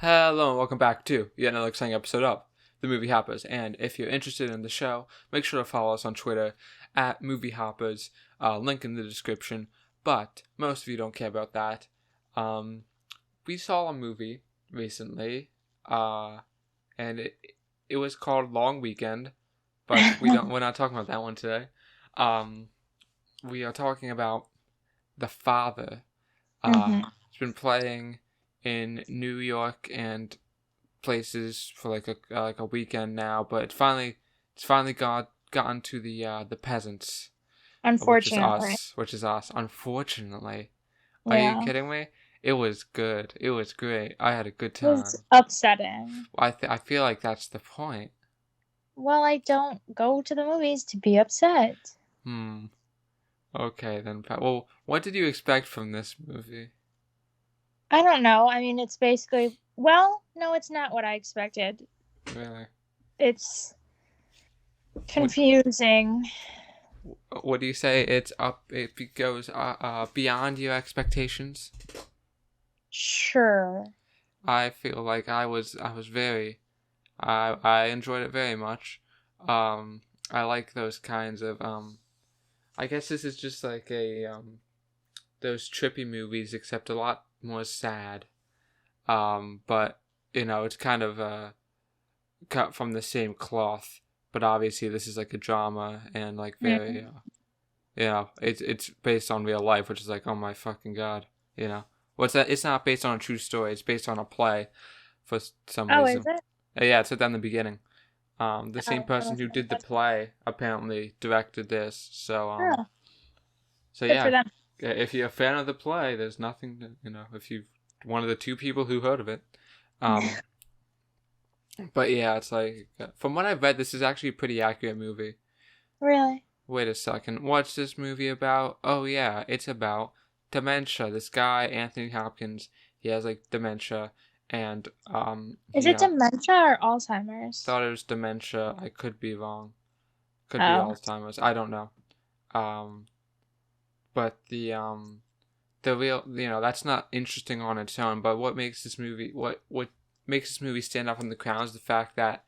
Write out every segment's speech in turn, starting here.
Hello and welcome back to yet another exciting episode of The Movie Hoppers. And if you're interested in the show, make sure to follow us on Twitter at Movie Hoppers. Link in the description. But most of you don't care about that. We saw a movie recently, and it was called Long Weekend, but we're not talking about that one today. We are talking about The Father. It's been playing in New York and places for like a weekend now, but it's finally gotten to the peasants, Unfortunately. which is us. Unfortunately, are you Yeah. kidding me? It was good. It was great. I had a good It was time. upsetting. I feel like that's the point. Well, I don't go to the movies to be upset. Okay then. Well, what did you expect from this movie? I don't know. I mean, it's basically, well, no, it's not what I expected. Really? It's confusing. What do you say? It's up. It goes beyond your expectations. Sure. I feel like I enjoyed it very much. I like those kinds of I guess this is just like those trippy movies, except a lot more sad. But it's kind of cut from the same cloth. But obviously, this is like a drama and like very it's based on real life, which is like, oh my fucking god, What's that? It's not based on a true story. It's based on a play, for some Oh, is reason. it? Yeah, it said that in the beginning. The same Oh, I person who wasn't did the interested. play apparently directed this. Oh, So good for yeah, them. if you're a fan of the play, there's nothing to, if you one of the two people who heard of it. Um, but yeah, it's like from what I've read, this is actually a pretty accurate movie. Really? Wait a second, what's this movie about? Oh yeah, it's about dementia. This guy, Anthony Hopkins, he has like dementia, and Is it dementia or Alzheimer's? thought it was dementia. I could be wrong. Could be Oh. Alzheimer's. I don't know. Um, but the real, that's not interesting on its own. But what makes this movie what makes this movie stand out from the crowd is the fact that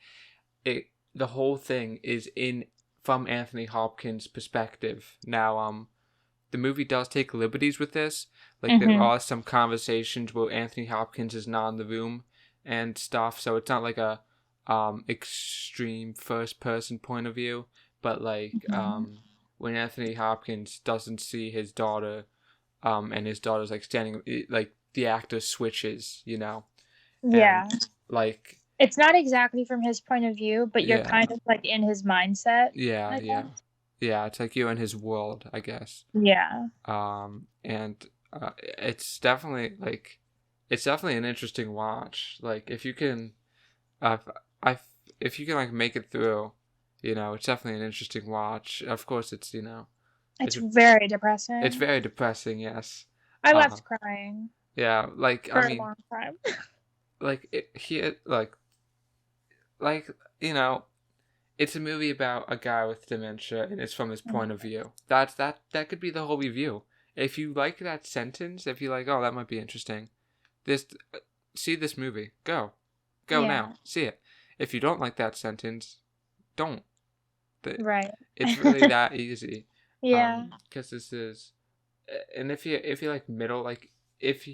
the whole thing is in from Anthony Hopkins' perspective. Now, the movie does take liberties with this. Like there Mm-hmm. are some conversations where Anthony Hopkins is not in the room and stuff, so it's not like a extreme first person point of view, but like Mm-hmm. when Anthony Hopkins doesn't see his daughter, and his daughter's like standing, like the actor switches, and Yeah. like It's not exactly from his point of view, but you're yeah, kind of like in his mindset, yeah, I yeah, guess. yeah. It's like you're in his world, I guess. Yeah. And it's definitely like it's definitely an interesting watch. Like if you can, uh, I if you can like make it through, it's definitely an interesting watch. Of course, It's it's very it's depressing. very depressing. Yes. I Uh, left crying yeah. Like I for a mean, long time. like like you know, it's a movie about a guy with dementia, and it's from his point of view. That could be the whole review. If you like that sentence, if you like, oh, that might be interesting. This, see this movie. Go Yeah. now. See it. If you don't like that sentence, don't. Right. It's really that easy. Yeah. Because this is, and if you like middle, like if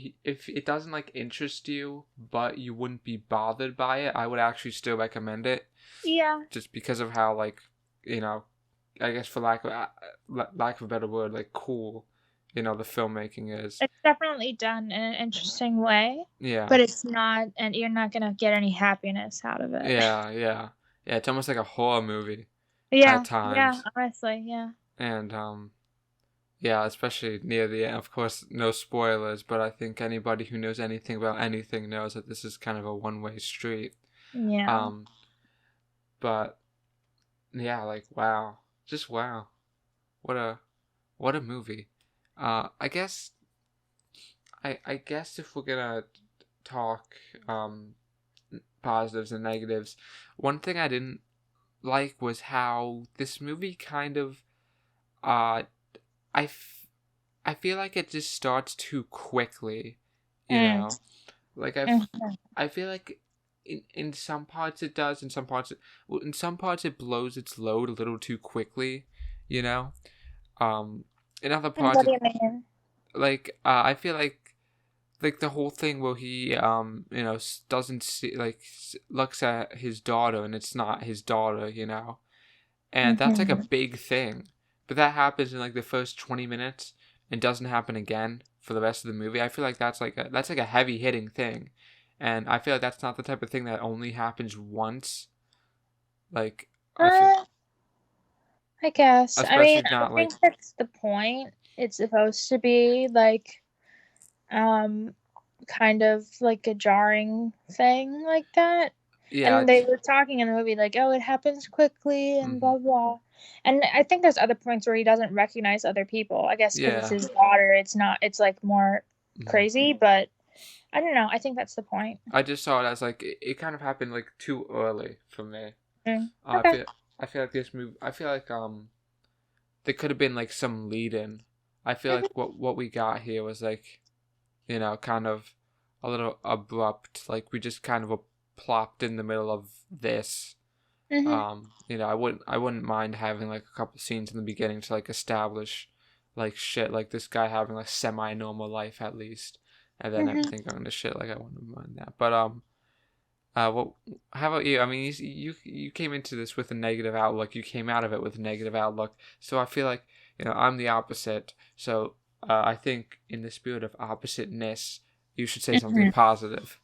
it doesn't like interest you, but you wouldn't be bothered by it, I would actually still recommend it, Yeah. just because of how like, you know, I guess for lack of a better word, like cool, the filmmaking is. It's definitely done in an interesting way, Yeah, but it's not, and you're not going to get any happiness out of it. yeah. It's almost like a horror movie at Yeah. Yeah. times, Honestly. Yeah. and yeah, especially near the end. Of course, no spoilers, but I think anybody who knows anything about anything knows that this is kind of a one-way street. Yeah. Um, but yeah, like wow, just wow, what a movie. I guess I guess if we're gonna talk positives and negatives, one thing I didn't like was how this movie kind of uh I, f- I feel like it just starts too quickly, you Mm. know. Like I Mm. I feel like in some parts it does, in some parts it blows its load a little too quickly, you know. In other parts, What do you mean? I feel like the whole thing where he doesn't see, like, looks at his daughter and it's not his daughter, and that's like a Mm-hmm. big thing, but that happens in like the first 20 minutes and doesn't happen again for the rest of the movie. I feel like that's like a heavy hitting thing, and I feel like that's not the type of thing that only happens once. Like, I feel, Uh, I guess. I mean, especially I not like, think that's the point. It's supposed to be like, um, kind of like a jarring thing like that. yeah, And they it's, were talking in the movie like, oh, it happens quickly and mm-hmm. blah blah. And I think there's other points where he doesn't recognize other people. I guess because it's Yeah. his daughter, it's not. It's like more Mm-hmm. crazy, but I don't know. I think that's the point. I just saw it as like it kind of happened like too early for me. Mm. I Okay. feel I feel like this movie. I feel like there could have been like some lead in. I feel Mhm. like what we got here was like, kind of a little abrupt. Like we just kind of plopped in the middle of this. Mhm. I wouldn't mind having like a couple scenes in the beginning to like establish like shit, like this guy having like semi normal life at least, and then Mhm. everything going to shit. Like I wouldn't mind that. But what? How about you? I mean, you came into this with a negative outlook. You came out of it with a negative outlook. So I feel like I'm the opposite. So I think in the spirit of oppositeness, you should say something Mhm. positive.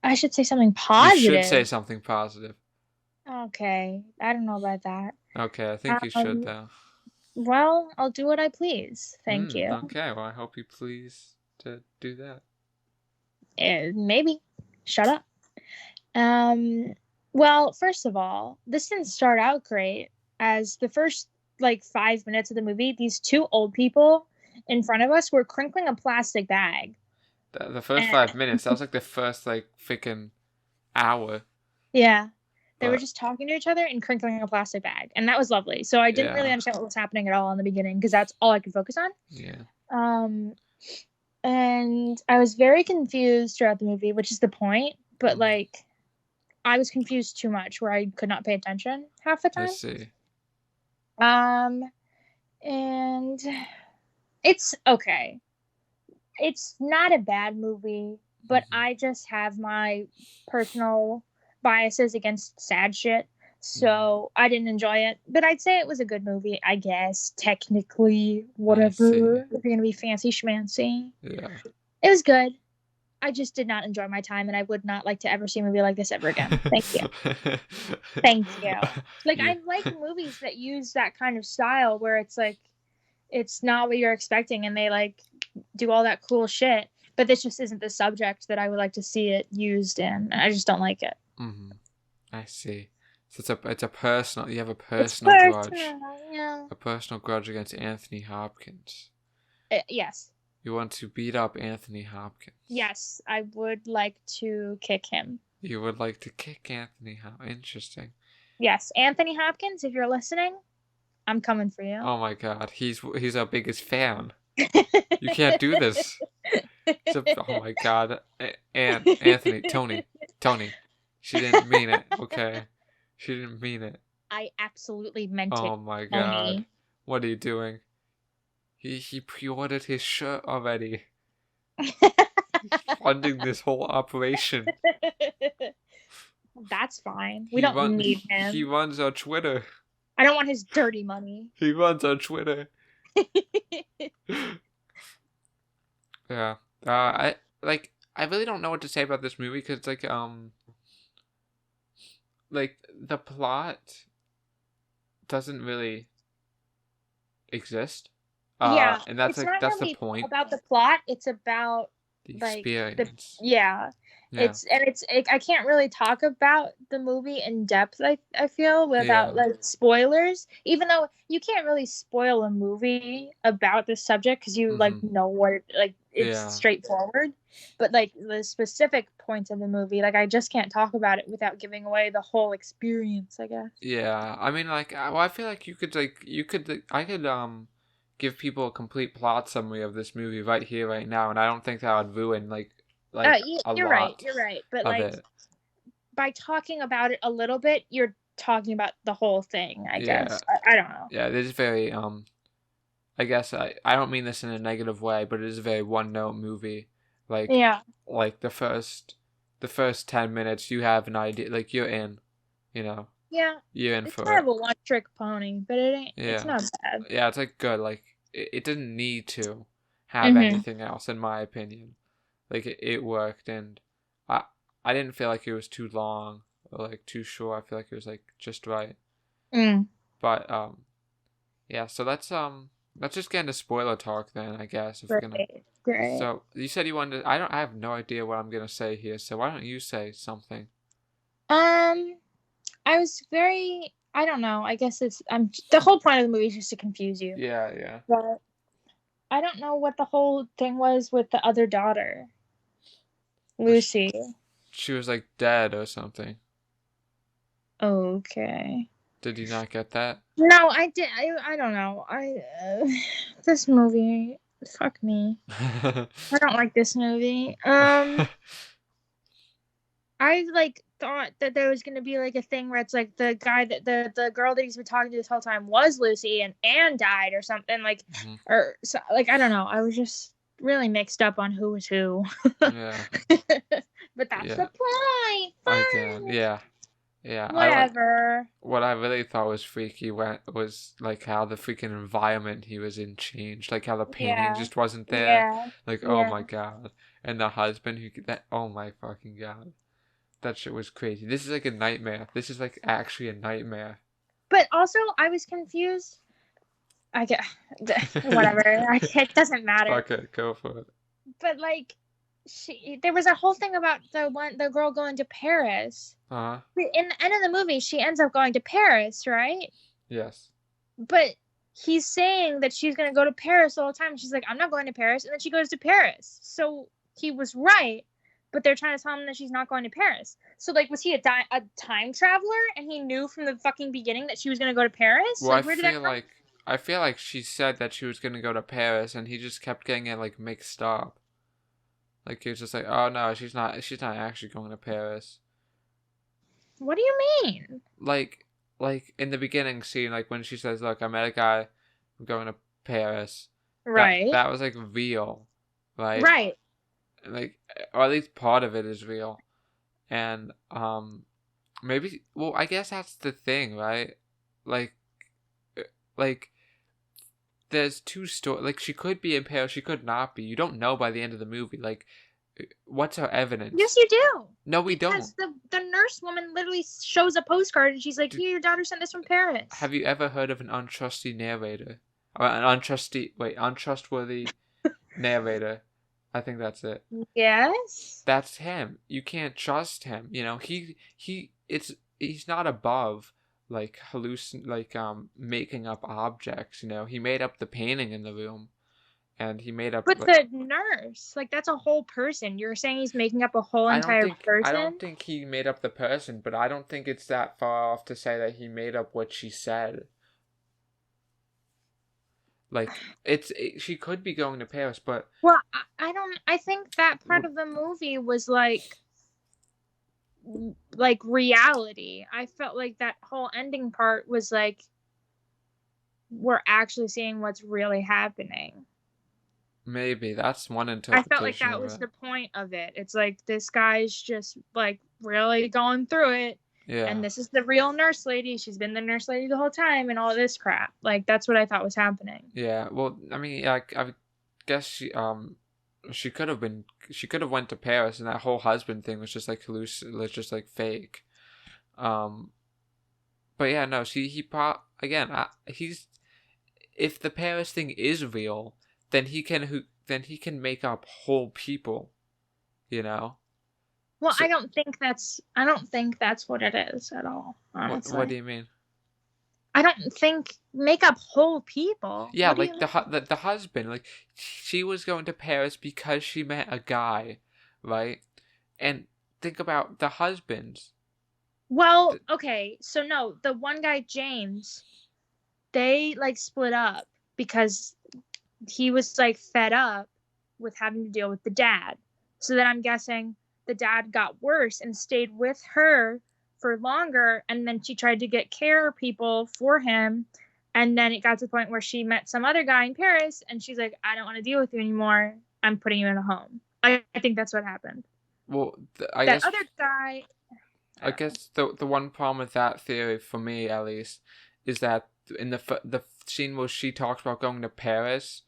I should say something You should say positive. something positive. Okay. I don't know about that. Okay, I think you should Um. though. Well, I'll do what I please. Thank you. Okay, well, I hope you please to do that. Maybe. Shut up. Um, well, first of all, this didn't start out great. As the first like 5 minutes of the movie, these two old people in front of us were crinkling a plastic bag. The first And 5 minutes, that was like the first like freaking hour. yeah, they were But just talking to each other and crinkling a plastic bag. And that was lovely. So I didn't really yeah, understand what was happening at all in the beginning because that's all I could focus on. yeah. Um, and I was very confused throughout the movie, which is the point. But Mm, like, I was confused too much where I could not pay attention half the I time. see. Um, and it's okay. It's not a bad movie, but Hmm. I just have my personal biases against sad shit. Hmm. So I didn't enjoy it, but I'd say it was a good movie, I guess. Technically, I see. whatever. If you're gonna be fancy schmancy, Yeah. it was good. I just did not enjoy my time, and I would not like to ever see a movie like this ever again. Thank you. Thank you. Like Yeah. I like movies that use that kind of style where it's like it's not what you're expecting and they like do all that cool shit, but this just isn't the subject that I would like to see it used in. I just don't like it. Hmm. I see. So it's a personal. You have a It's personal grudge. personal, yeah. A personal grudge against Anthony Hopkins. Yes. You want to beat up Anthony Hopkins. Yes, I would like to kick him. You would like to kick Anthony Hopkins. Interesting. Yes, Anthony Hopkins, if you're listening, I'm coming for you. Oh my God, he's our biggest fan. You can't do this. Oh my God, and Anthony, Tony, she didn't mean it. Okay, she didn't mean it. I absolutely meant it, Oh my God, Tony. what are you doing? He pre-ordered his shirt already. He's funding this whole operation. That's fine. We He don't run need he him. runs our Twitter. I don't want his dirty money. He runs our Twitter. Yeah. I really don't know what to say about this movie because like the plot doesn't really exist. Yeah, And that's it's like not that's the really point. about the plot. It's about The like the experience. yeah. Yeah. I can't really talk about the movie in depth. I feel without Yeah. like spoilers. Even though you can't really spoil a movie about this subject because you like Mhm. know what like it's Yeah. straightforward. But like the specific points of the movie, like I just can't talk about it without giving away the whole experience. I guess. Yeah. I mean, I feel like I could give people a complete plot summary of this movie right here, right now, and I don't think that would ruin like like a You're right. lot You're right. But of like it. by talking about it a little bit, you're talking about the whole thing. I Yeah, guess. I don't know. yeah. It is very I guess I don't mean this in a negative way, but it is a very one note movie. Like Yeah. like the first 10 minutes you have an idea, like you're in, you know, Yeah. you're in It's for kind of it. a one trick pony, but it ain't. It's Yeah. not bad. Yeah, it's like good. Like it didn't need to have Mhm. anything else in my opinion. Like it worked, and I I didn't feel like it was too long or like too short. I feel like it was like just right. Mm. But yeah, so let's just get into spoiler talk then, I guess, if we're gonna. Great. Great. So you said you wanted I have no idea what I'm gonna say here, so why don't you say something? Um. I was very. I don't know. I guess it's. The whole point of the movie is just to confuse you. Yeah, yeah. But I don't know what the whole thing was with the other daughter, Lucy. She was like dead or something. Okay. Did you not get that? No, I did. I don't know. This movie. Fuck me. I don't like this movie. I like thought that there was gonna be like a thing where it's like the guy that the girl that he's been talking to this whole time was Lucy and died or something like, Mhm. or so, like I don't know. I was just really mixed up on who was who. Yeah. But that's Yeah. the point. Again, Fine. yeah. Yeah, Whatever. what I really thought was freaky was like how the freaking environment he was in changed, like how the painting Yeah. just wasn't there. Yeah. Like, oh Yeah. my god. And the husband oh my fucking god. That shit was crazy. This is like a nightmare. This is like actually a nightmare. But also, I was confused. I get whatever. It doesn't matter. Fuck it, go for it. But like, there was a whole thing about the girl going to Paris. Uh-huh. In the end of the movie, she ends up going to Paris, right? Yes. But he's saying that she's gonna go to Paris all the time. She's like, I'm not going to Paris, and then she goes to Paris. So he was right, but they're trying to tell him that she's not going to Paris. So like, was he a time traveler, and he knew from the fucking beginning that she was gonna go to Paris? Well, Like, where did that come? I feel like she said that she was gonna go to Paris, and he just kept getting it like mixed up. Like he was just like, oh no, she's not actually going to Paris. What do you mean? Like in the beginning scene, like when she says, "Look, I met a guy. I'm going to Paris." Right. That was like real, right? Right. Like, or at least part of it is real, and maybe. Well, I guess that's the thing, right? Like, like there's two stories. Like she could be in Paris, she could not be. You don't know by the end of the movie. Like, what's our evidence? Yes, you do. No, we because don't. the nurse woman literally shows a postcard and she's like, "Here, your daughter sent this from Paris." Have you ever heard of an untrusty narrator? Or an untrustworthy narrator. I think that's it. Yes. That's him. You can't trust him. You know, he's not above like making up objects, you know. He made up the painting in the room, and he made up But the nurse, like, that's a whole person. You're saying he's making up a whole entire person? I don't think he made up the person, but I don't think it's that far off to say that he made up what she said. Like, she could be going to Paris, but well, I think that part of the movie was like reality. I felt like that whole ending part was like we're actually seeing what's really happening. Maybe that's one interpretation. I felt like that was the point of it. It's like this guy's just like really going through it. Yeah. And this is the real nurse lady. She's been the nurse lady the whole time and all this crap. Like, that's what I thought was happening. Yeah. Well, I mean, like, I guess she could have went to Paris, and that whole husband thing was just like just like fake. But yeah, no. He's if the Paris thing is real, then he can make up whole people, you know. Well, so, I don't think that's what it is at all. Honestly. What do you mean? I don't think make up whole people. Yeah, like the husband, like she was going to Paris because she met a guy, right? And think about the husbands. Well, okay, so no, the one guy, James, they like split up because he was like fed up with having to deal with the dad. So then I'm guessing the dad got worse and stayed with her for longer, and then she tried to get care people for him, and then it got to the point where she met some other guy in Paris, and she's like, I don't want to deal with you anymore. I'm putting you in a home. I think that's what happened. Well, That other guy. I guess the one problem with that theory, for me at least, is that in the scene where she talks about going to Paris,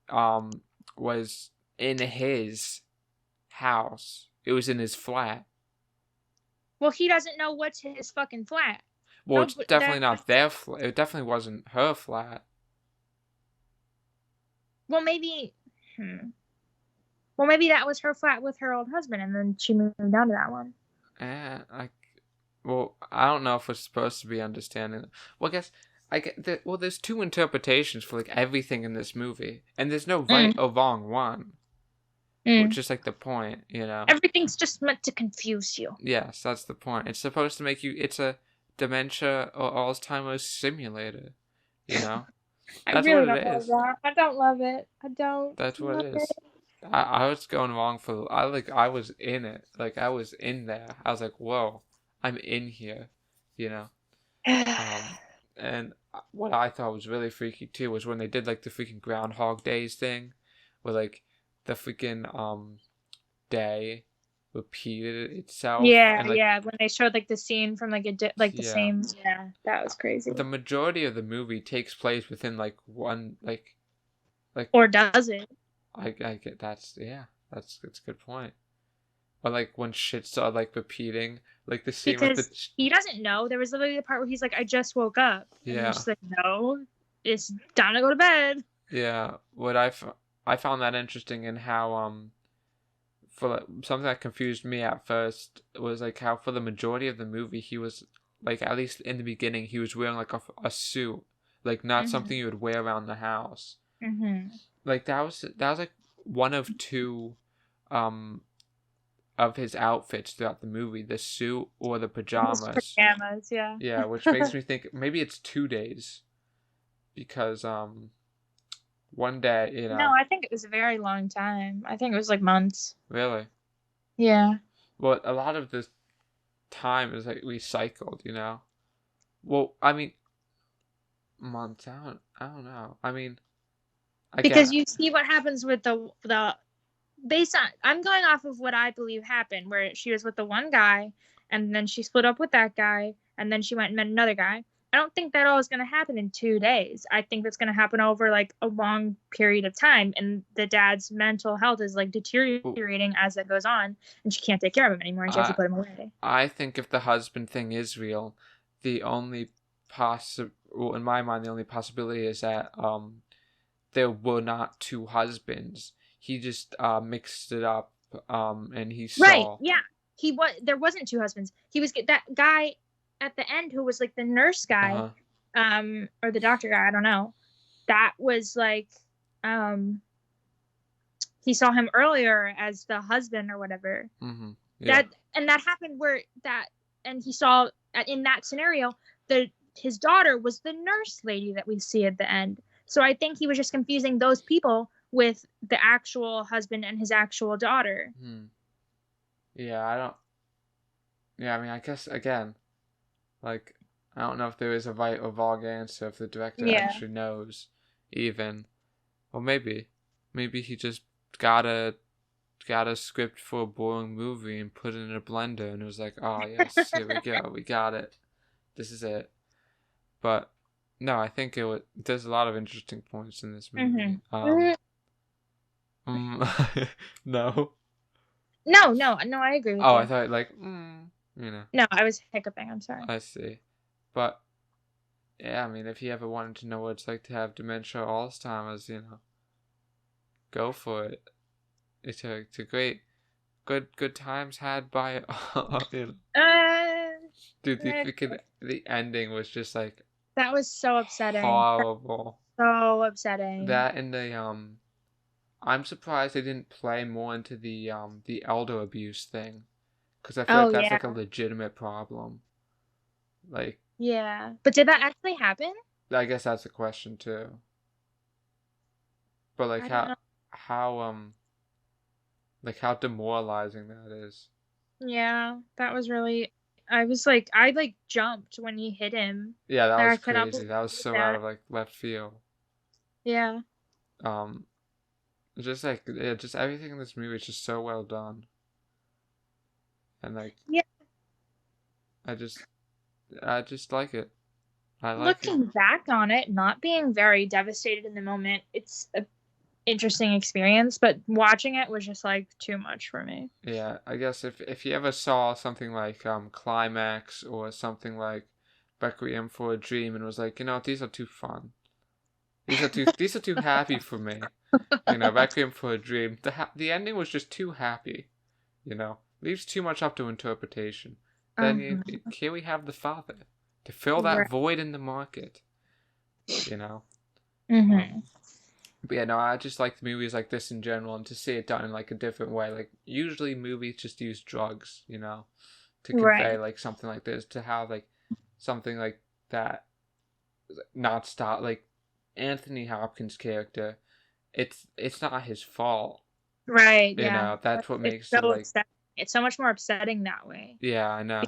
was in his house. It was in his flat. Well, he doesn't know what's his fucking flat. Well, it's definitely not their flat. It definitely wasn't her flat. Well, maybe. Well, maybe that was her flat with her old husband, and then she moved down to that one. I don't know if we're supposed to be understanding. Well, I get that. Well, there's two interpretations for like everything in this movie, and there's no right or wrong one. Which is like the point, you know. Everything's just meant to confuse you. Yes, that's the point. It's supposed to make you. It's a dementia or Alzheimer's simulator, you know. That's I really what don't love that. I don't love it. I don't. That's what it is. I was going wrong for. I was in it. Like I was in there. I was like, whoa, I'm in here, you know. And what I thought was really freaky too was when they did like the freaking Groundhog Days thing, where like the freaking day repeated itself. Yeah, and, like, yeah. When they showed like the scene from like the same. Yeah, that was crazy. The majority of the movie takes place within like one like. Or does it? I get that's a good point. Or like when shit started like repeating, like the scene because with he doesn't know. There was literally the part where he's like, I just woke up. And I'm just like, no, it's time to go to bed. Yeah, what I found that interesting in how for like, something that confused me at first was like how for the majority of the movie he was like, at least in the beginning, he was wearing like a suit, like not something you would wear around the house. Like that was like one of two of his outfits throughout the movie, the suit or the pajamas. Yeah. Yeah, which makes me think maybe it's 2 days. Because one day, you know. No, I think it was a very long time. I think it was like months. Really? Yeah. Well, a lot of the time is like recycled, you know. Well, I mean, months. I don't know. I mean, because you see what happens with the based on, I'm going off of what I believe happened, where she was with the one guy, and then she split up with that guy, and then she went and met another guy. I don't think that all is going to happen in 2 days. I think that's going to happen over like a long period of time, and the dad's mental health is like deteriorating as that goes on, and she can't take care of him anymore, and she has to put him away. I think if the husband thing is real, the only in my mind, the only possibility is that there were not two husbands. He just mixed it up, and he saw. Right, yeah. There wasn't two husbands. He was that guy at the end who was like the nurse guy, or the doctor guy, I don't know. That was like, he saw him earlier as the husband or whatever. Yeah. That happened and he saw in that scenario his daughter was the nurse lady that we see at the end. So I think he was just confusing those people with the actual husband and his actual daughter. Yeah, I mean, I guess, again, like, I don't know if there is a right or wrong answer, if the director actually knows, even. Or maybe he just got a script for a boring movie and put it in a blender, and it was like, oh, yes, here we go, we got it. This is it. But, no, I think there's a lot of interesting points in this movie. No. No, I agree with you. Oh, I thought like, you know. No, I was hiccuping, I'm sorry. I see. But, yeah, I mean, if you ever wanted to know what it's like to have dementia or Alzheimer's, you know, go for it. It's a great, good times had by, you know. Dude, the ending was just like. That was so upsetting. Horrible. So upsetting. That and I'm surprised they didn't play more into the elder abuse thing, because I feel like that's like a legitimate problem. Like. Yeah, but did that actually happen? I guess that's a question too. But like how Like how demoralizing that is. Yeah, that was really. I was like, I like jumped when he hit him. Yeah, that Like was I could not crazy. believe That was so out that. of like left field. Yeah. Um, just like yeah, just everything in this movie is just so well done, and like Yeah. I just I just like it. I like it. Looking back on it, not being very devastated in the moment, it's a interesting experience, but watching it was just like too much for me. Yeah, I guess if you ever saw something like Climax or something like Requiem for a Dream and was like, these are too fun. These are too happy for me. Requiem for a Dream. The ending was just too happy. Leaves too much up to interpretation. Then here we have the father to fill that Right. void in the market. You know. Mm-hmm. But yeah, no, I just like movies like this in general, and to see it done in like a different way. Like usually movies just use drugs, to convey Right. like something like this. To have like something like that, not stop like Anthony Hopkins' character. It's not his fault. Right. Yeah. That's what It's makes it so like. upsetting. It's so much more upsetting that way. Yeah, I know.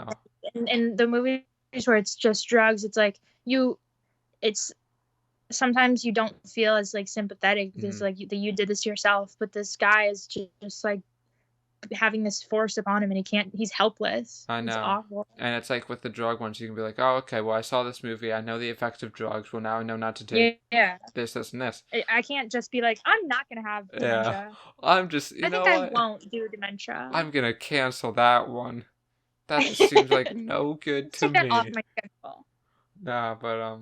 In the movies where it's just drugs, it's like it's sometimes you don't feel as like sympathetic because like you did this to yourself, but this guy is just like having this force upon him and he's helpless. I It's know. awful. And it's like with the drug ones, you can be like, oh, okay, well, I saw this movie. I know the effects of drugs. Well, now I know not to take Yeah. this, and this. I can't just be like, I'm not gonna have Yeah. dementia. I'm just, I think I won't do dementia. I'm gonna cancel that one. That just seems like no good to Take that off me. my schedule. Nah, but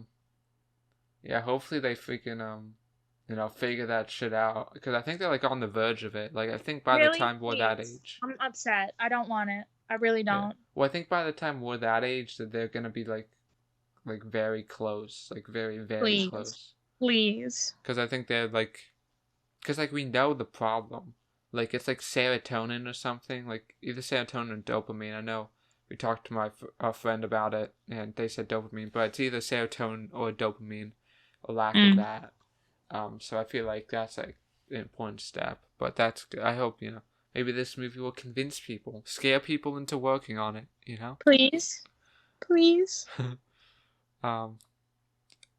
yeah. Hopefully they freaking figure that shit out because I think they're like on the verge of it. Like I think by the Really? time we're that Please. age. I'm upset. I don't want it. I really Yeah. don't. Well, I think by the time we're that age that they're gonna be like very close, like very very Please. close. Please. Because I think they're like, because like we know the problem. Like it's like serotonin or something. Like either serotonin or dopamine. I know we talked to a friend about it, and they said dopamine, but it's either serotonin or dopamine, a lack of that. So I feel like that's like an important step. But that's I hope maybe this movie will convince people, scare people into working on it. Please. Please.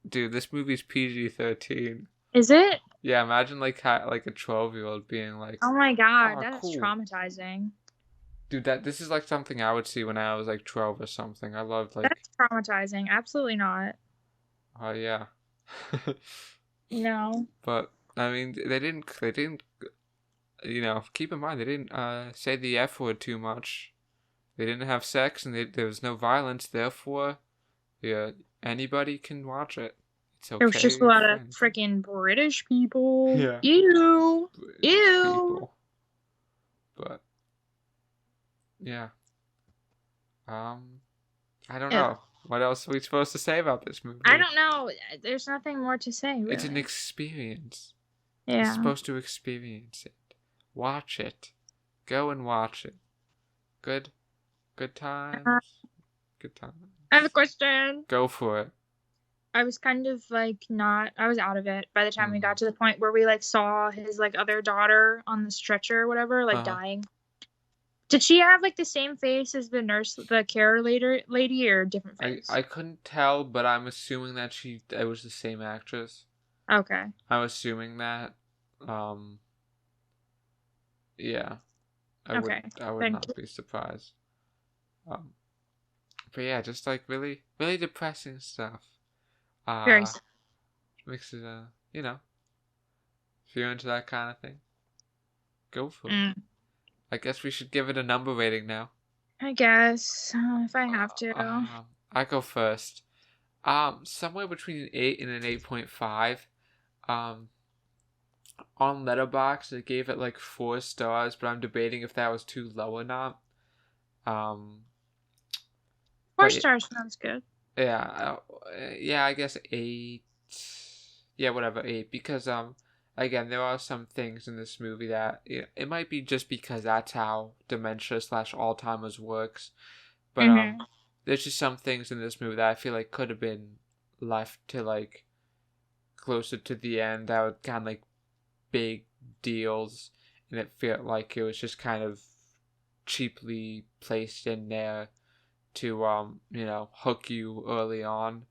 Dude, this movie's PG-13. Is it? Yeah, imagine like a 12-year-old being like, Oh my god, "Oh, that's cool." traumatizing. Dude, this is like something I would see when I was like 12 or something. I loved like, That's traumatizing. Absolutely not. oh yeah. No. But I mean, they didn't keep in mind they didn't say the F word too much. They didn't have sex and there was no violence. Therefore, yeah, anybody can watch it. It's okay. There was just a lot of freaking British people. Yeah. Ew. British Ew. people. But yeah. I don't know. What else are we supposed to say about this movie? I don't know. There's nothing more to say, really. It's an experience. Yeah. You're supposed to experience it. Watch it. Go and watch it. Good times. Good times. I have a question. Go for it. I was kind of like I was out of it by the time we got to the point where we like saw his like other daughter on the stretcher or whatever, like dying. Did she have like the same face as the nurse, the care lady, or different face? I couldn't tell, but I'm assuming that it was the same actress. Okay. I'm assuming that. Yeah. I would not be surprised. But yeah, just like really, really depressing stuff. Very. Makes it if you're into that kind of thing, go for it. I guess we should give it a number rating now. I guess if I have to. I go first. Somewhere between an 8 and an 8.5. On Letterboxd, I gave it like 4 stars, but I'm debating if that was too low or not. 4 stars sounds good. Yeah, I guess 8. Yeah, whatever, 8. Because again, there are some things in this movie that it might be just because that's how dementia / Alzheimer's works, but there's just some things in this movie that I feel like could have been left to like closer to the end that were kind of like big deals, and it felt like it was just kind of cheaply placed in there to hook you early on.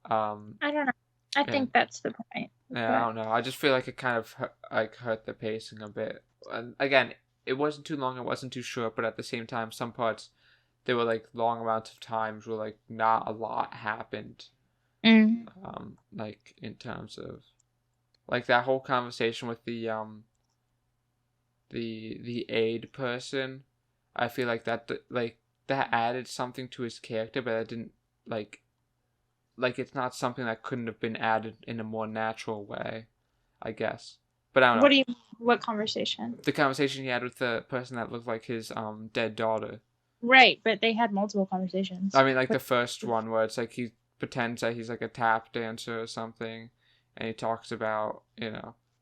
I don't know. I think that's the point. Yeah, I don't know. I just feel like it kind of hurt the pacing a bit. And again, it wasn't too long, it wasn't too short, but at the same time, some parts there were like long amounts of times where like not a lot happened. Like in terms of like that whole conversation with the aide person. I feel like that added something to his character, but it didn't like it's not something that couldn't have been added in a more natural way, I guess. But I don't know. What conversation? The conversation he had with the person that looked like his dead daughter. Right, but they had multiple conversations. I mean, like the first one where it's like he pretends that he's like a tap dancer or something, and he talks about,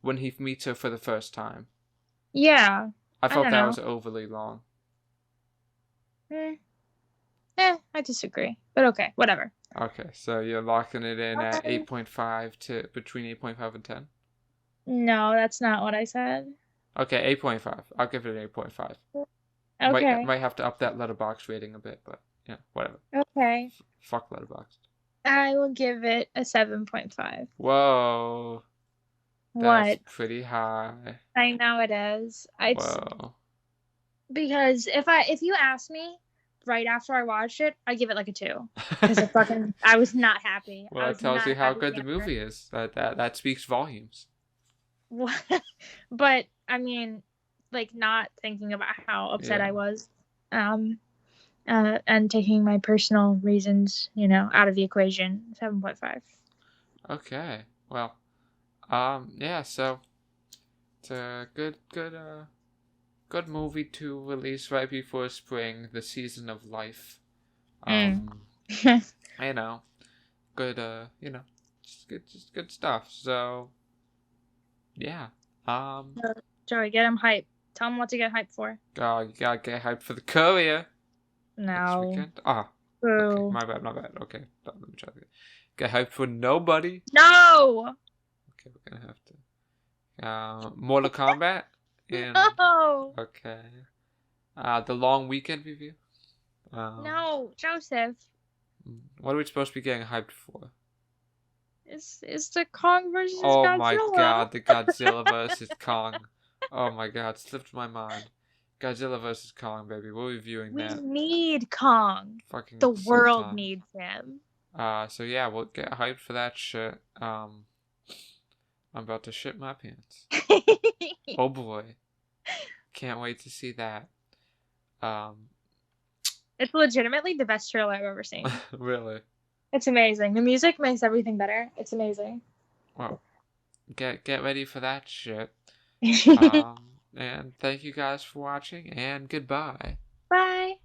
when he meets her for the first time. Yeah. I felt that was overly long. I disagree. But okay, whatever. Okay, so you're locking it in at 8.5 to between 8.5 and 10? No, that's not what I said. Okay, 8.5. I'll give it an 8.5. Okay. Might have to up that Letterboxd rating a bit, but yeah, whatever. Okay. Fuck Letterboxd. I will give it a 7.5. Whoa. That's pretty high. I know it is. Whoa. Because if you ask me right after I watched it, I'd give it like a 2. Because I was not happy. Well, it tells you how good the movie is. That speaks volumes. But I mean, like, not thinking about how upset I was, and taking my personal reasons, out of the equation, 7.5. Okay, well, yeah. So it's a good movie to release right before spring, the season of life. Good. Just good stuff. So, yeah. Joey, get him hyped. Tell him what to get hyped for. Oh, you gotta get hyped for the courier. No. Next weekend. Okay, my bad. Okay, let me try again. Get hyped for nobody. No. Okay, we're gonna have to. Mortal Kombat. No. Okay. The Long Weekend review. No, Joseph. What are we supposed to be getting hyped for? It's the Kong versus Godzilla. Oh my god, the Godzilla versus Kong. Oh my god, slipped my mind. Godzilla versus Kong, baby. We're reviewing that. We need Kong. Fucking the world needs him. So yeah, we'll get hyped for that shit. I'm about to shit my pants. Oh boy. Can't wait to see that. It's legitimately the best trailer I've ever seen. Really? It's amazing. The music makes everything better. It's amazing. Well, get ready for that shit. And thank you guys for watching, and goodbye. Bye.